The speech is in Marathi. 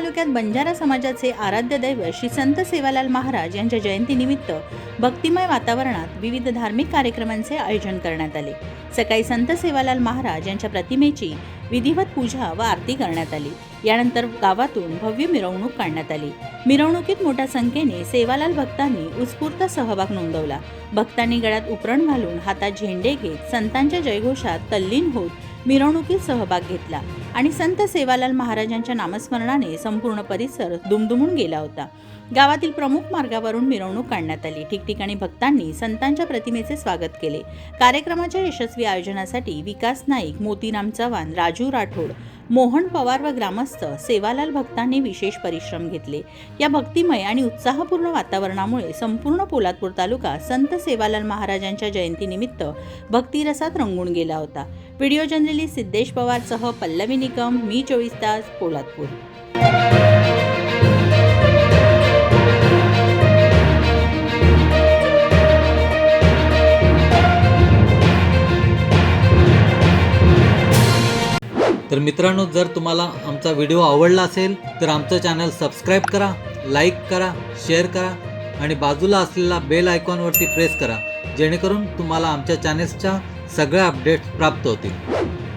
तालुक्यात बंजारा समाजाचे आराध्य दैवत श्री संत सेवालाल महाराज यांच्या जयंतीनिमित्त भक्तिमय वातावरणात विविध धार्मिक कार्यक्रमांचे आयोजन करण्यात आले। सकाळी संत सेवालाल महाराज यांच्या प्रतिमेची विधिवत पूजा व आरती करण्यात आली। यानंतर गावातून भव्य मिरवणूक काढण्यात आली। मिरवणुकीत मोठ्या संख्येने सेवालाल भक्तांनी उत्स्फूर्त सहभाग नोंदवला। भक्तांनी गळ्यात उपरण घालून हातात झेंडे घेत संतांच्या जयघोषात तल्लीन होत मिरवणुकीत सहभाग घेतला आणि संत सेवालाल महाराजांच्या नामस्मरणाने संपूर्ण परिसर दुमदुमून गेला होता। गावातील प्रमुख मार्गावरून मिरवणूक काढण्यात आली। ठिकठिकाणी भक्तांनी संतांच्या प्रतिमेचे स्वागत केले। कार्यक्रमाच्या यशस्वी आयोजनासाठी विकास नाईक, मोतीराम चव्हाण, राजू राठोड, मोहन पवार व ग्रामस्थ सेवालाल भक्तांनी विशेष परिश्रम घेतले। या भक्तिमय आणि उत्साहपूर्ण वातावरणामुळे संपूर्ण पोलादपूर तालुका संत सेवालाल महाराजांच्या जयंतीनिमित्त भक्तिरसात रंगून गेला होता। व्हिडिओ जर्नलिस्ट सिद्धेश पवारसह पल्लवी निकम, मी 24 तास, पोलादपूर। तर मित्रांनो, जर तुम्हाला आमचा व्हिडिओ आवडला असेल तर आमचं चॅनल सबस्क्राईब करा, लाईक करा, शेअर करा आणि बाजूला असलेला बेल आयकॉनवरती प्रेस करा, जेणेकरून तुम्हाला आमच्या चॅनल्सच्या सगळ्या अपडेट्स प्राप्त होतील।